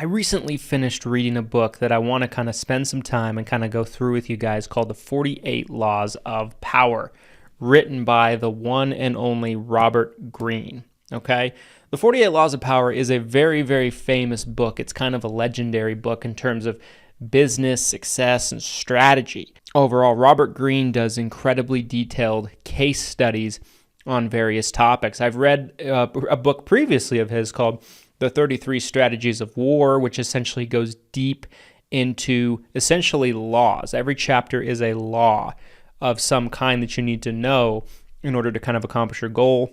I recently finished reading a book that I want to kind of spend some time and kind of go through with you guys called The 48 Laws of Power, written by the one and only Robert Greene, okay? The 48 Laws of Power is a very, very famous book. It's kind of a legendary book in terms of business, success, and strategy. Overall, Robert Greene does incredibly detailed case studies on various topics. I've read a book previously of his called The 33 Strategies of War, which essentially goes deep into essentially laws. Every chapter is a law of some kind that you need to know in order to kind of accomplish your goal.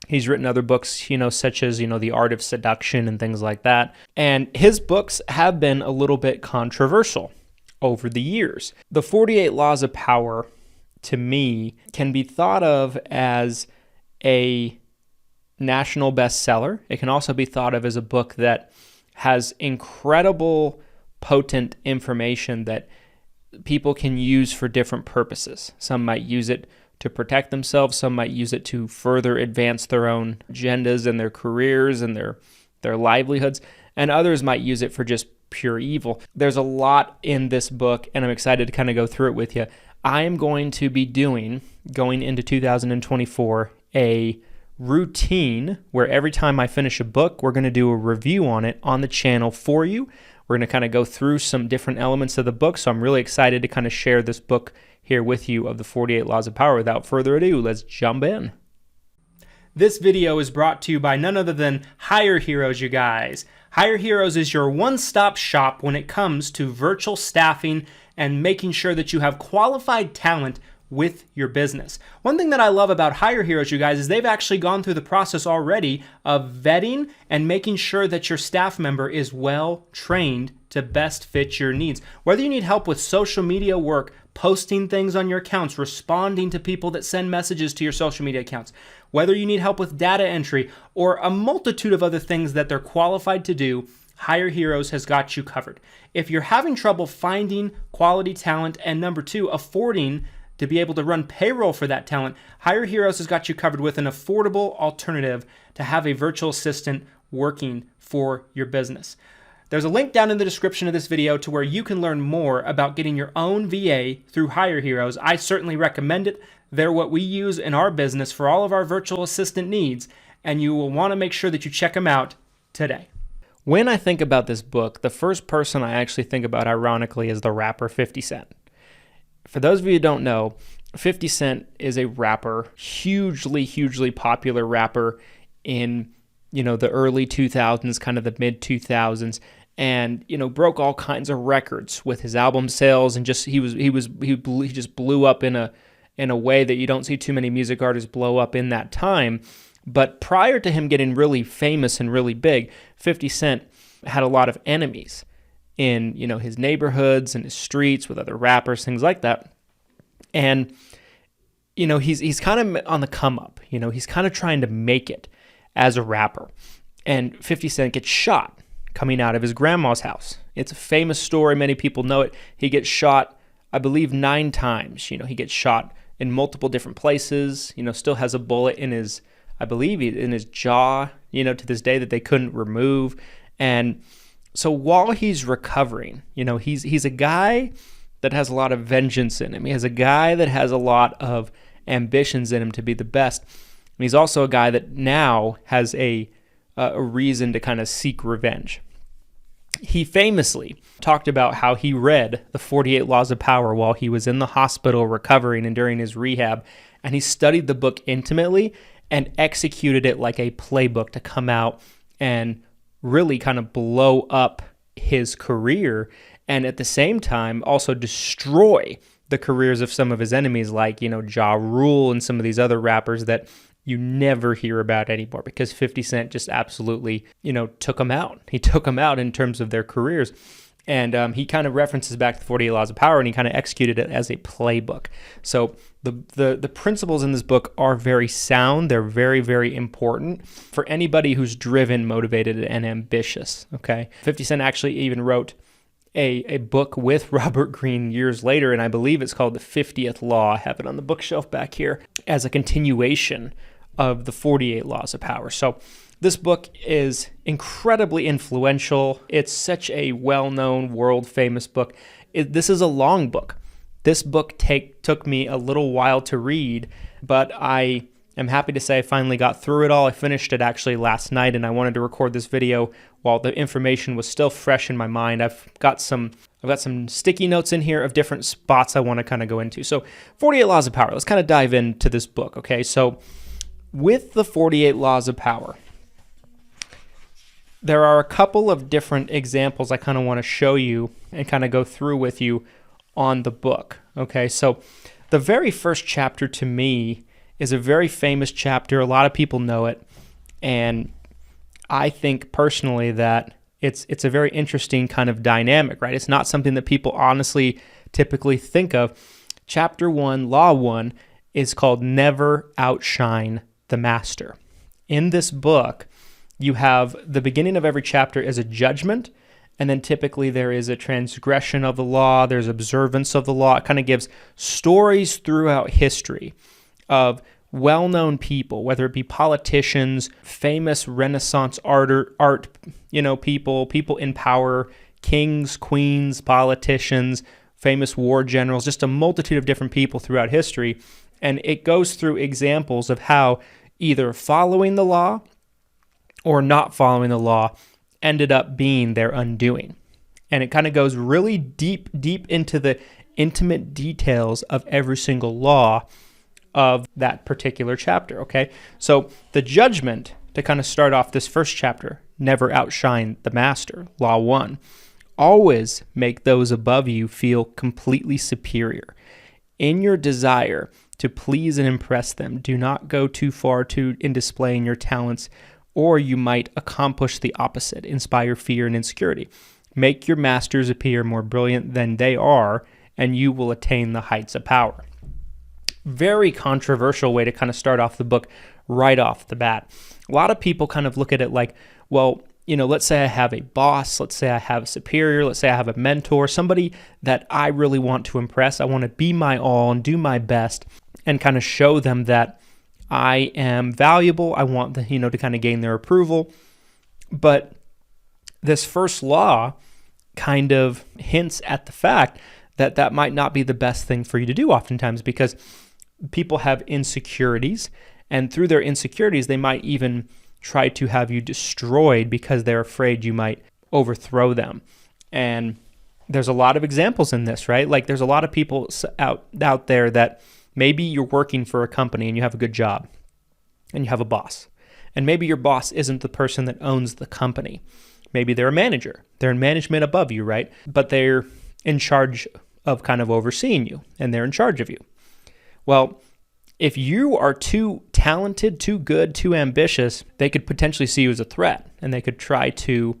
He's written other books, such as, The Art of Seduction and things like that. And his books have been a little bit controversial over the years. The 48 Laws of Power, to me, can be thought of as a national bestseller. It can also be thought of as a book that has incredible, potent information that people can use for different purposes. Some might use it to protect themselves. Some might use it to further advance their own agendas and their careers and their livelihoods. And others might use it for just pure evil. There's a lot in this book, and I'm excited to kind of go through it with you. I am going to be going into 2024, a routine where every time I finish a book, we're going to do a review on it on the channel for you. We're going to kind of go through some different elements of the book, so I'm really excited to kind of share this book here with you of the 48 Laws of Power. Without further ado, let's jump in. This video is brought to you by none other than Hire Heroes, you guys. Hire Heroes is your one-stop shop when it comes to virtual staffing and making sure that you have qualified talent with your business. One thing that I love about Hire Heroes, you guys, is they've actually gone through the process already of vetting and making sure that your staff member is well trained to best fit your needs. Whether you need help with social media work, posting things on your accounts, responding to people that send messages to your social media accounts, whether you need help with data entry or a multitude of other things that they're qualified to do, Hire Heroes has got you covered. If you're having trouble finding quality talent and number two, affording to be able to run payroll for that talent, Hire Heroes has got you covered with an affordable alternative to have a virtual assistant working for your business. There's a link down in the description of this video to where you can learn more about getting your own VA through Hire Heroes. I certainly recommend it. They're what we use in our business for all of our virtual assistant needs, and you will want to make sure that you check them out today. When I think about this book, the first person I actually think about, ironically, is the rapper 50 Cent. For those of you who don't know, 50 Cent is a rapper, hugely, hugely popular rapper in, the early 2000s, kind of the mid 2000s, and, broke all kinds of records with his album sales, and just he just blew up in a way that you don't see too many music artists blow up in that time. But prior to him getting really famous and really big, 50 Cent had a lot of enemies in, his neighborhoods and his streets with other rappers, things like that. And, he's kind of on the come up, he's kind of trying to make it as a rapper. And 50 Cent gets shot coming out of his grandma's house. It's a famous story. Many people know it. He gets shot, I believe, 9 times. He gets shot in multiple different places, still has a bullet in his, I believe, in his jaw, to this day that they couldn't remove. And so while he's recovering, he's a guy that has a lot of vengeance in him. He has a guy that has a lot of ambitions in him to be the best. And he's also a guy that now has a reason to kind of seek revenge. He famously talked about how he read the 48 Laws of Power while he was in the hospital recovering and during his rehab. And he studied the book intimately and executed it like a playbook to come out and really kind of blow up his career, and at the same time also destroy the careers of some of his enemies like, Ja Rule and some of these other rappers that you never hear about anymore because 50 Cent just absolutely, took them out. He took them out in terms of their careers. And he kind of references back to the 48 Laws of Power, and he kind of executed it as a playbook. So the principles in this book are very sound. They're very, very important for anybody who's driven, motivated, and ambitious, okay? 50 Cent actually even wrote a book with Robert Greene years later, and I believe it's called The 50th Law. I have it on the bookshelf back here as a continuation of the 48 Laws of Power. So This book is incredibly influential. It's such a well-known, world-famous book. This is a long book. This book took me a little while to read, but I am happy to say I finally got through it all. I finished it actually last night, and I wanted to record this video while the information was still fresh in my mind. I've got some sticky notes in here of different spots I want to kind of go into. So 48 Laws of Power. Let's kind of dive into this book, okay? So with the 48 Laws of Power, there are a couple of different examples I kind of want to show you and kind of go through with you on the book, okay? So the very first chapter to me is a very famous chapter. A lot of people know it, and I think personally that it's a very interesting kind of dynamic, right? It's not something that people honestly typically think of. Chapter 1, Law 1, is called Never Outshine the Master. In this book, you have the beginning of every chapter is a judgment, and then typically there is a transgression of the law, there's observance of the law. It kind of gives stories throughout history of well-known people, whether it be politicians, famous Renaissance art people in power, kings, queens, politicians, famous war generals, just a multitude of different people throughout history. And it goes through examples of how either following the law or not following the law ended up being their undoing. And it kind of goes really deep into the intimate details of every single law of that particular chapter, okay? So the judgment, to kind of start off this first chapter, never outshine the master, Law 1. Always make those above you feel completely superior. In your desire to please and impress them, do not go too far in displaying your talents, or you might accomplish the opposite, inspire fear and insecurity. Make your masters appear more brilliant than they are, and you will attain the heights of power. Very controversial way to kind of start off the book right off the bat. A lot of people kind of look at it like, well, let's say I have a boss, let's say I have a superior, let's say I have a mentor, somebody that I really want to impress. I want to be my all and do my best and kind of show them that I am valuable. I want to kind of gain their approval. But this first law kind of hints at the fact that that might not be the best thing for you to do oftentimes, because people have insecurities, and through their insecurities, they might even try to have you destroyed because they're afraid you might overthrow them. And there's a lot of examples in this, right? Like there's a lot of people out there that maybe you're working for a company and you have a good job and you have a boss. And maybe your boss isn't the person that owns the company. Maybe they're a manager. They're in management above you, right? But they're in charge of kind of overseeing you, and they're in charge of you. Well, if you are too talented, too good, too ambitious, they could potentially see you as a threat, and they could try to,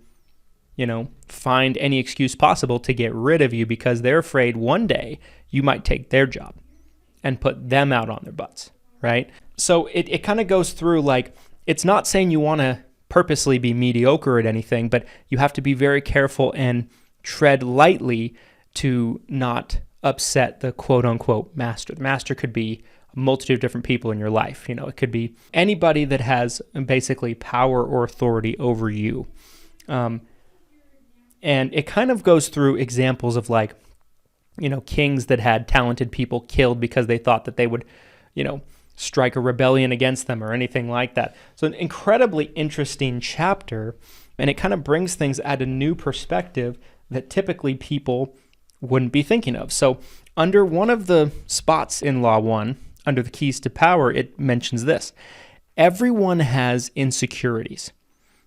find any excuse possible to get rid of you because they're afraid one day you might take their job and put them out on their butts, right? So it kind of goes through like, it's not saying you want to purposely be mediocre at anything, but you have to be very careful and tread lightly to not upset the quote-unquote master. The master could be a multitude of different people in your life. It could be anybody that has basically power or authority over you. And it kind of goes through examples of like, kings that had talented people killed because they thought that they would, strike a rebellion against them or anything like that. So an incredibly interesting chapter, and it kind of brings things at a new perspective that typically people wouldn't be thinking of. So under one of the spots in Law 1, under the keys to power, it mentions this: everyone has insecurities.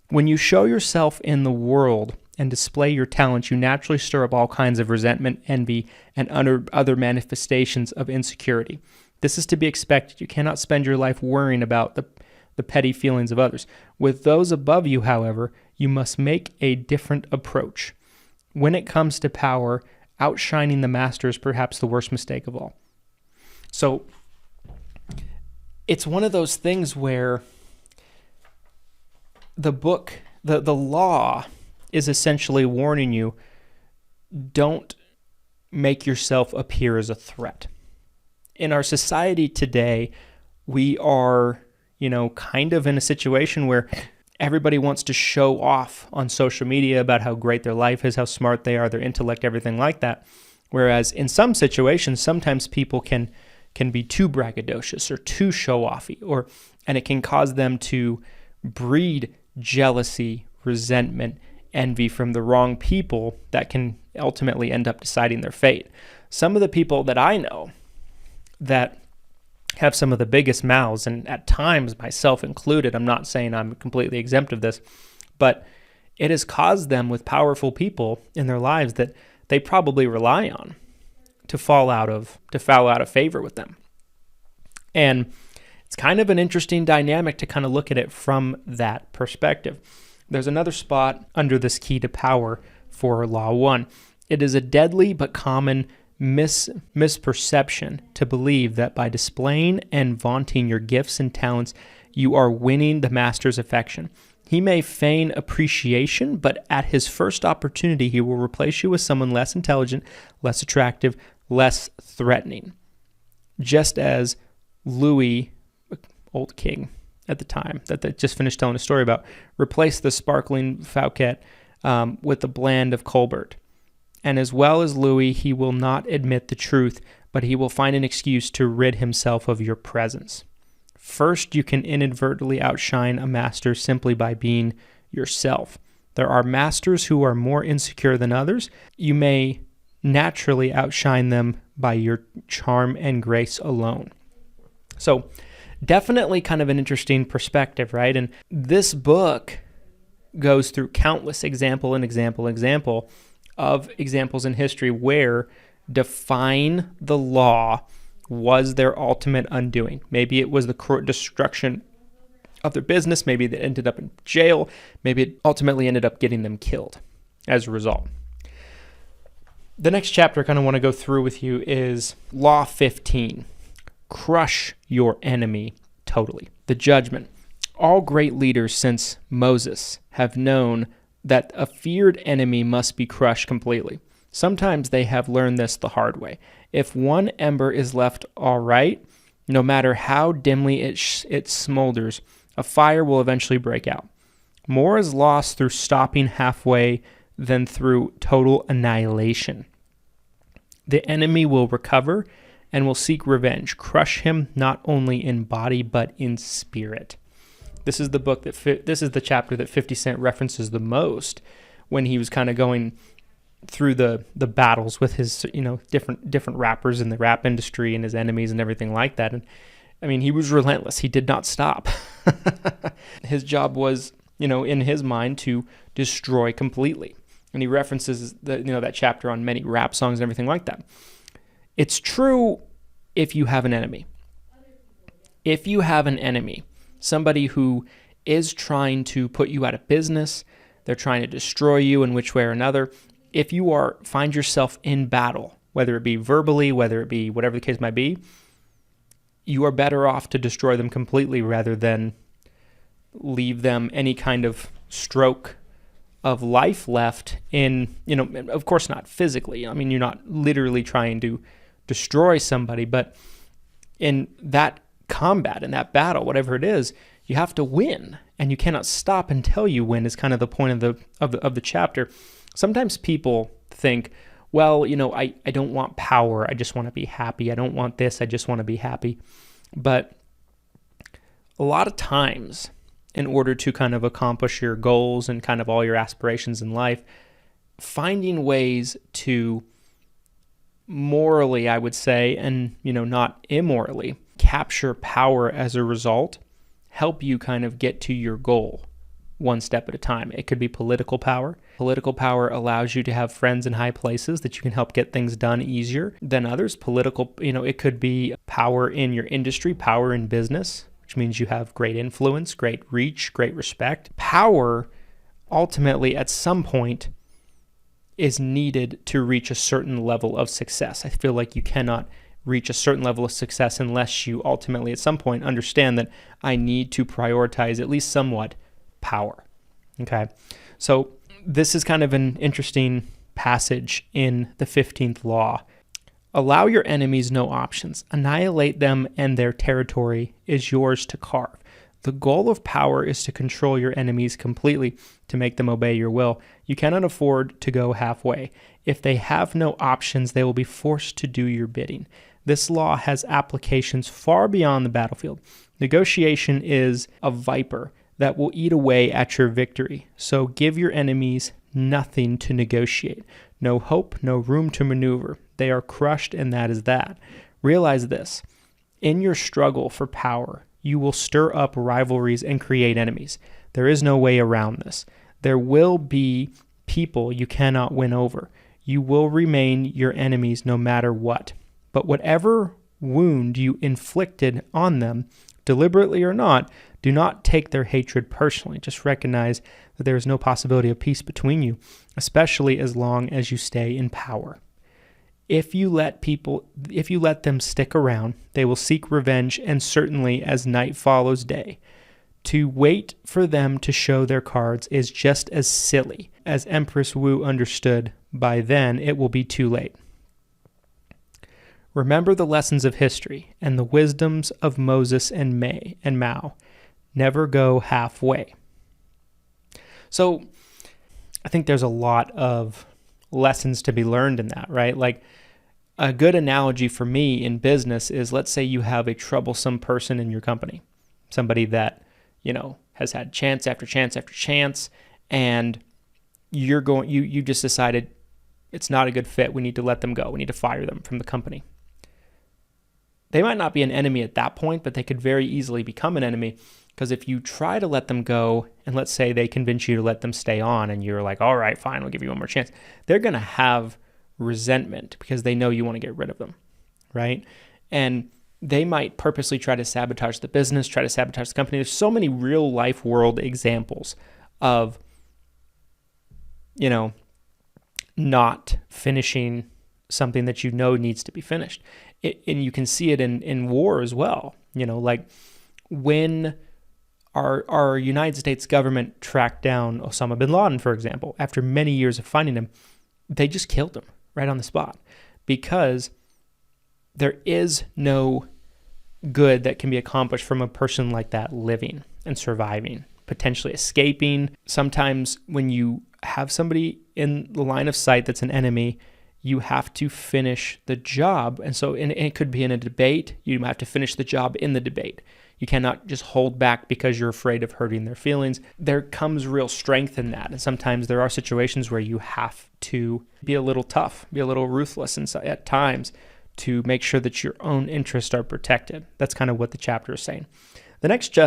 When you show yourself in the world and display your talents, you naturally stir up all kinds of resentment, envy, and other manifestations of insecurity. This is to be expected. You cannot spend your life worrying about the petty feelings of others. With those above you, however, you must make a different approach. When it comes to power, outshining the master is perhaps the worst mistake of all. So it's one of those things where the book, the law is essentially warning you, don't make yourself appear as a threat. In our society today, we are, kind of in a situation where Everybody wants to show off on social media about how great their life is, how smart they are, their intellect, everything like that. Whereas in some situations, sometimes people can be too braggadocious or too show-offy, and it can cause them to breed jealousy, resentment, envy from the wrong people that can ultimately end up deciding their fate. Some of the people that I know that have some of the biggest mouths, and at times myself included, I'm not saying I'm completely exempt of this, but it has caused them with powerful people in their lives that they probably rely on to fall out of favor with them. And it's kind of an interesting dynamic to kind of look at it from that perspective. There's another spot under this key to power for Law 1. It is a deadly but common misperception to believe that by displaying and vaunting your gifts and talents, you are winning the master's affection. He may feign appreciation, but at his first opportunity, he will replace you with someone less intelligent, less attractive, less threatening. Just as Louis, old king at the time that they just finished telling a story about, replaced the sparkling Fouquet with the bland of Colbert. And as well as Louis, he will not admit the truth, but he will find an excuse to rid himself of your presence. First, you can inadvertently outshine a master simply by being yourself. There are masters who are more insecure than others. You may naturally outshine them by your charm and grace alone. So, definitely kind of an interesting perspective, right? And this book goes through countless example of examples in history where defying the law was their ultimate undoing. Maybe it was the destruction of their business. Maybe they ended up in jail. Maybe it ultimately ended up getting them killed as a result. The next chapter I kind of want to go through with you is Law 15. Crush your enemy totally. The judgment. All great leaders since Moses have known that a feared enemy must be crushed completely. Sometimes they have learned this the hard way. If one ember is left all right, no matter how dimly it smolders, a fire will eventually break out. More is lost through stopping halfway than through total annihilation. The enemy will recover and will seek revenge. Crush him not only in body but in spirit. This is the chapter that 50 Cent references the most when he was kind of going through the battles with his different rappers in the rap industry and his enemies and everything like that. And I mean, he was relentless. He did not stop. His job was, in his mind, to destroy completely. And he references that chapter on many rap songs and everything like that. It's true if you have an enemy. If you have an enemy, somebody who is trying to put you out of business, they're trying to destroy you in which way or another. If you find yourself in battle, whether it be verbally, whether it be whatever the case might be, you are better off to destroy them completely rather than leave them any kind of stroke of life left in, of course not physically. I mean, you're not literally trying to destroy somebody, but in that combat, in that battle, whatever it is, you have to win, and you cannot stop until you win is kind of the point of the chapter. Sometimes people think, well, I don't want power, I just want to be happy. I don't want this, I just want to be happy. But a lot of times, in order to kind of accomplish your goals and kind of all your aspirations in life, finding ways to morally, I would say, and not immorally, capture power as a result, help you kind of get to your goal one step at a time. It could be political power. Political power allows you to have friends in high places that you can help get things done easier than others. It could be power in your industry, power in business, which means you have great influence, great reach, great respect. Power, ultimately, at some point, is needed to reach a certain level of success. I feel like you cannot reach a certain level of success unless you ultimately, at some point, understand that I need to prioritize at least somewhat power. Okay, so this is kind of an interesting passage in the 15th law. Allow your enemies no options. Annihilate them, and their territory is yours to carve. The goal of power is to control your enemies completely, to make them obey your will. You cannot afford to go halfway. If they have no options, they will be forced to do your bidding. This law has applications far beyond the battlefield. Negotiation is a viper that will eat away at your victory. So give your enemies nothing to negotiate. No hope, no room to maneuver. They are crushed, and that is that. Realize this. In your struggle for power, you will stir up rivalries and create enemies. There is no way around this. There will be people you cannot win over. You will remain your enemies no matter what. But whatever wound you inflicted on them, deliberately or not, do not take their hatred personally. Just recognize that there is no possibility of peace between you, especially as long as you stay in power. If you let them stick around, they will seek revenge, and certainly as night follows day. To wait for them to show their cards is just as silly. As Empress Wu understood, by then it will be too late. Remember the lessons of history and the wisdoms of Moses and Mao. Never go halfway. So I think there's a lot of lessons to be learned in that, right? Like a good analogy for me in business is, let's say you have a troublesome person in your company, somebody that, has had chance after chance after chance, and you just decided it's not a good fit. We need to let them go. We need to fire them from the company. They might not be an enemy at that point, but they could very easily become an enemy, because if you try to let them go, and let's say they convince you to let them stay on, and you're like, all right, fine, I'll give you one more chance, they're going to have resentment because they know you want to get rid of them, right? And they might purposely try to sabotage the business, try to sabotage the company. There's so many real life world examples of, not finishing something that needs to be finished. And you can see it in war as well. Like when our United States government tracked down Osama bin Laden, for example, after many years of finding him, they just killed him right on the spot, because there is no good that can be accomplished from a person like that living and surviving, potentially escaping. Sometimes when you have somebody in the line of sight that's an enemy, you have to finish the job. And so it could be in a debate. You have to finish the job in the debate. You cannot just hold back because you're afraid of hurting their feelings. There comes real strength in that. And sometimes there are situations where you have to be a little tough, be a little ruthless at times to make sure that your own interests are protected. That's kind of what the chapter is saying. The next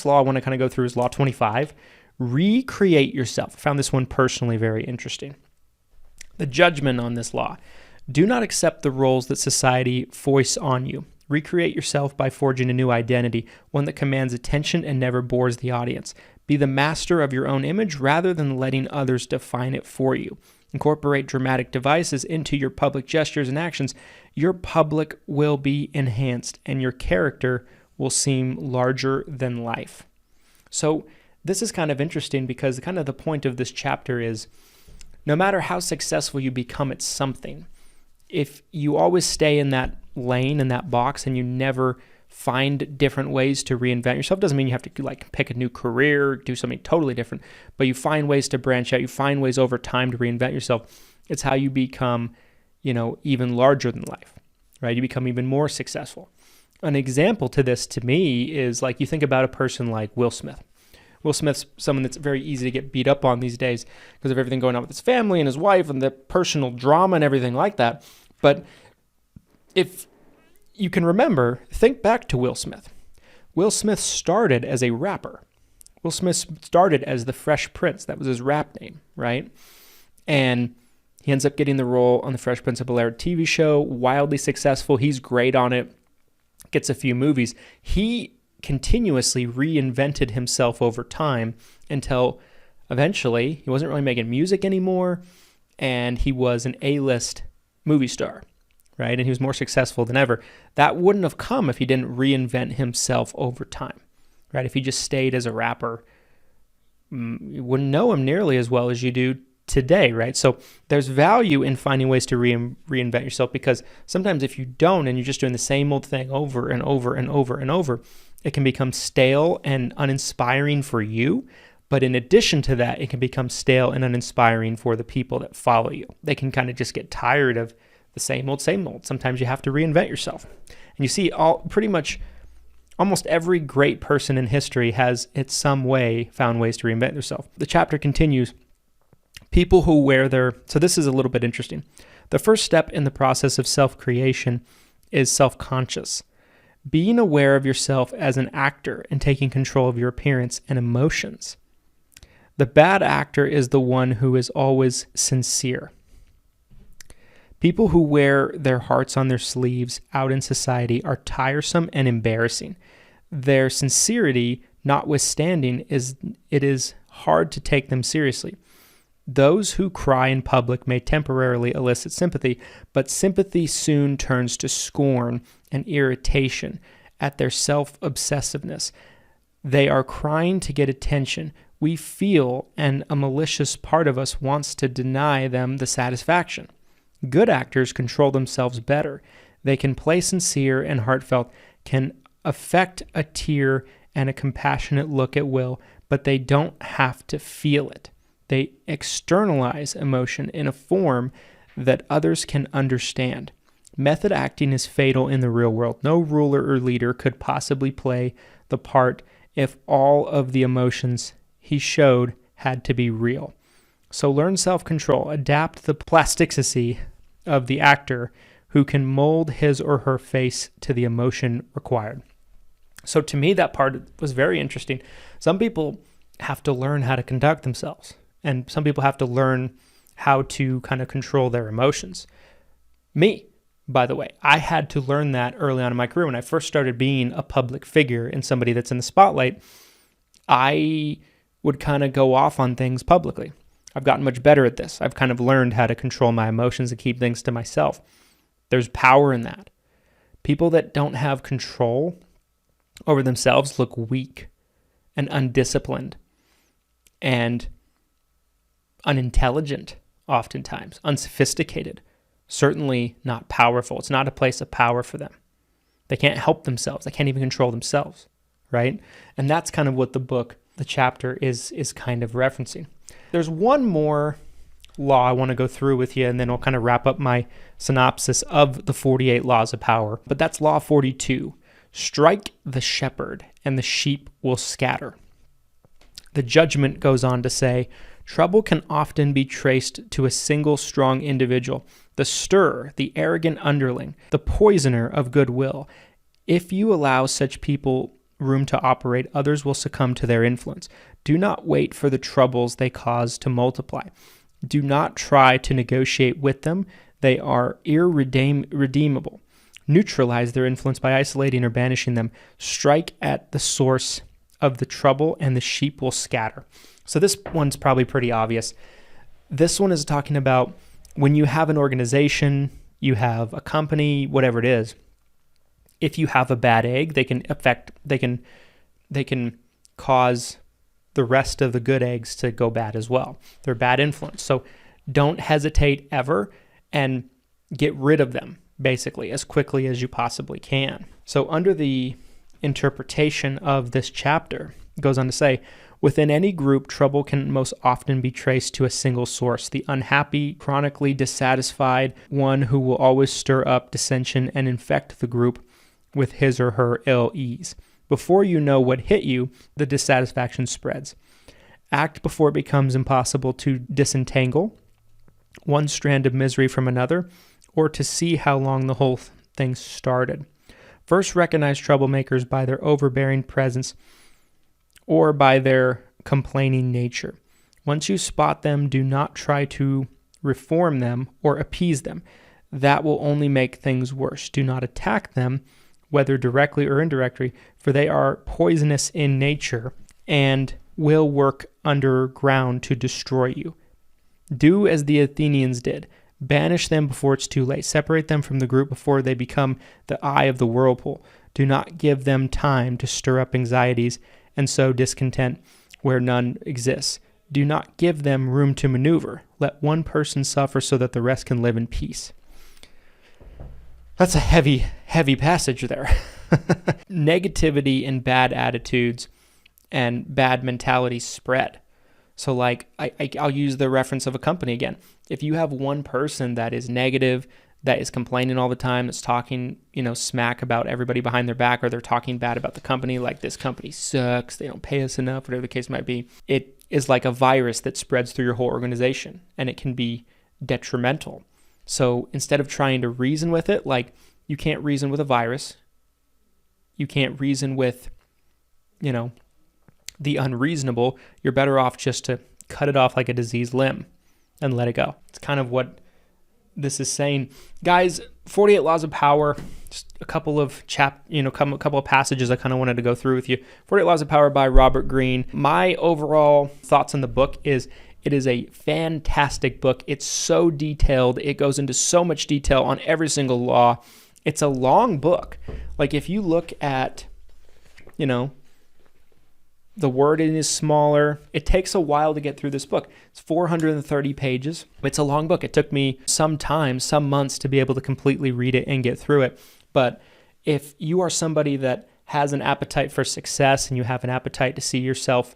law I want to kind of go through is Law 25. Recreate yourself. I found this one personally very interesting. The judgment on this law. Do not accept the roles that society foists on you. Recreate yourself by forging a new identity, one that commands attention and never bores the audience. Be the master of your own image rather than letting others define it for you. Incorporate dramatic devices into your public gestures and actions. Your public will be enhanced and your character will seem larger than life. So this is kind of interesting because kind of the point of this chapter is, no matter how successful you become at something, if you always stay in that lane, in that box, and you never find different ways to reinvent yourself, doesn't mean you have to pick a new career, do something totally different, but you find ways to branch out, you find ways over time to reinvent yourself. It's how you become, even larger than life, right? You become even more successful. An example to this, to me, is like you think about a person like Will Smith. Will Smith's someone that's very easy to get beat up on these days because of everything going on with his family and his wife and the personal drama and everything like that. But if you can remember, think back to Will Smith. Will Smith started as a rapper. Will Smith started as the Fresh Prince. That was his rap name, right? And he ends up getting the role on the Fresh Prince of Bel-Air TV show, wildly successful. He's great on it, gets a few movies. He continuously reinvented himself over time until eventually he wasn't really making music anymore, and he was an A-list movie star, right? And he was more successful than ever. That wouldn't have come if he didn't reinvent himself over time, right? If he just stayed as a rapper, you wouldn't know him nearly as well as you do today, right? So there's value in finding ways to reinvent yourself, because sometimes if you don't and you're just doing the same old thing over and over and over and over, It can become stale and uninspiring for you, but in addition to that, it can become stale and uninspiring for the people that follow you. They can kind of just get tired of the same old, same old. Sometimes you have to reinvent yourself. And you see pretty much almost every great person in history has in some way found ways to reinvent themselves. The chapter continues, people who wear so this is a little bit interesting. The first step in the process of self-creation is self-conscious. Being aware of yourself as an actor and taking control of your appearance and emotions. The bad actor is the one who is always sincere. People who wear their hearts on their sleeves out in society are tiresome and embarrassing. Their sincerity notwithstanding, it is hard to take them seriously. Those who cry in public may temporarily elicit sympathy, but sympathy soon turns to scorn and irritation at their self-obsessiveness. They are crying to get attention. We feel, and a malicious part of us wants to deny them the satisfaction. Good actors control themselves better. They can play sincere and heartfelt, can affect a tear and a compassionate look at will, but they don't have to feel it. They externalize emotion in a form that others can understand. Method acting is fatal in the real world. No ruler or leader could possibly play the part if all of the emotions he showed had to be real. So learn self-control. Adapt the plasticity of the actor who can mold his or her face to the emotion required. So to me, that part was very interesting. Some people have to learn how to conduct themselves. And some people have to learn how to kind of control their emotions. Me, by the way, I had to learn that early on in my career. When I first started being a public figure and somebody that's in the spotlight, I would kind of go off on things publicly. I've gotten much better at this. I've kind of learned how to control my emotions and keep things to myself. There's power in that. People that don't have control over themselves look weak and undisciplined and unintelligent, oftentimes, unsophisticated, certainly not powerful. It's not a place of power for them. They can't help themselves. They can't even control themselves, right? And that's kind of what the chapter is kind of referencing. There's one more law I want to go through with you, and then I'll kind of wrap up my synopsis of the 48 laws of power. But that's law 42. Strike the shepherd, and the sheep will scatter. The judgment goes on to say, trouble can often be traced to a single strong individual, the stirrer, the arrogant underling, the poisoner of goodwill. If you allow such people room to operate, others will succumb to their influence. Do not wait for the troubles they cause to multiply. Do not try to negotiate with them. They are irredeemable. Neutralize their influence by isolating or banishing them. Strike at the source of the trouble, and the sheep will scatter. So this one's probably pretty obvious. This one is talking about when you have an organization, you have a company, whatever it is. If you have a bad egg, they can cause the rest of the good eggs to go bad as well. They're bad influence. So don't hesitate ever and get rid of them, basically, as quickly as you possibly can. So under the interpretation of this chapter, it goes on to say, within any group, trouble can most often be traced to a single source, the unhappy, chronically dissatisfied one who will always stir up dissension and infect the group with his or her ill ease. Before you know what hit you, the dissatisfaction spreads. Act before it becomes impossible to disentangle one strand of misery from another, or to see how long the whole thing started. First, recognize troublemakers by their overbearing presence or by their complaining nature. Once you spot them, do not try to reform them or appease them. That will only make things worse. Do not attack them, whether directly or indirectly, for they are poisonous in nature and will work underground to destroy you. Do as the Athenians did. Banish them before it's too late. Separate them from the group before they become the eye of the whirlpool. Do not give them time to stir up anxieties and sow discontent where none exists. Do not give them room to maneuver. Let one person suffer so that the rest can live in peace. That's a heavy passage there. Negativity and bad attitudes and bad mentalities spread. So like I'll use the reference of a company again. If you have one person that is negative, that is complaining all the time, that's talking, smack about everybody behind their back, or they're talking bad about the company, like this company sucks, they don't pay us enough, whatever the case might be, it is like a virus that spreads through your whole organization, and it can be detrimental. So instead of trying to reason with it, like you can't reason with a virus, you can't reason with, the unreasonable, you're better off just to cut it off like a diseased limb and let it go. It's kind of what this is saying. Guys, 48 Laws of Power, just a couple of couple of passages I kind of wanted to go through with you. 48 Laws of Power by Robert Greene. My overall thoughts on the book is it is a fantastic book. It's so detailed. It goes into so much detail on every single law. It's a long book. Like if you look at, the wording is smaller. It takes a while to get through this book. It's 430 pages. It's a long book. It took me some months to be able to completely read it and get through it. But if you are somebody that has an appetite for success and you have an appetite to see yourself,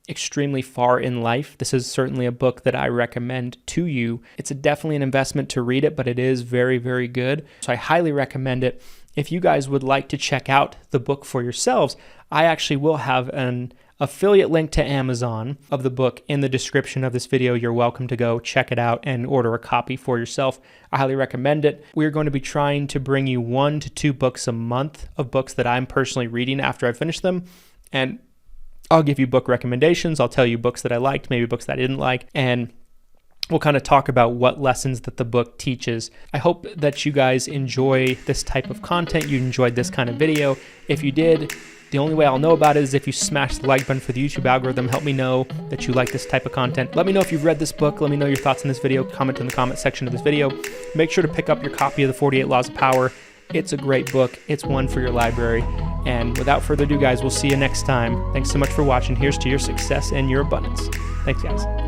extremely far in life, this is certainly a book that I recommend to you. It's definitely an investment to read it, but it is very, very good. So I highly recommend it. If you guys would like to check out the book for yourselves, I actually will have an affiliate link to Amazon of the book in the description of this video. You're welcome to go check it out and order a copy for yourself. I highly recommend it. We're going to be trying to bring you 1 to 2 books a month of books that I'm personally reading after I finish them. And I'll give you book recommendations. I'll tell you books that I liked, maybe books that I didn't like, and we'll kind of talk about what lessons that the book teaches. I hope that you guys enjoy this type of content. You enjoyed this kind of video. If you did, the only way I'll know about it is if you smash the like button for the YouTube algorithm. Help me know that you like this type of content. Let me know if you've read this book. Let me know your thoughts on this video. Comment in the comment section of this video. Make sure to pick up your copy of the 48 Laws of Power. It's a great book. It's one for your library. And without further ado, guys, we'll see you next time. Thanks so much for watching. Here's to your success and your abundance. Thanks, guys.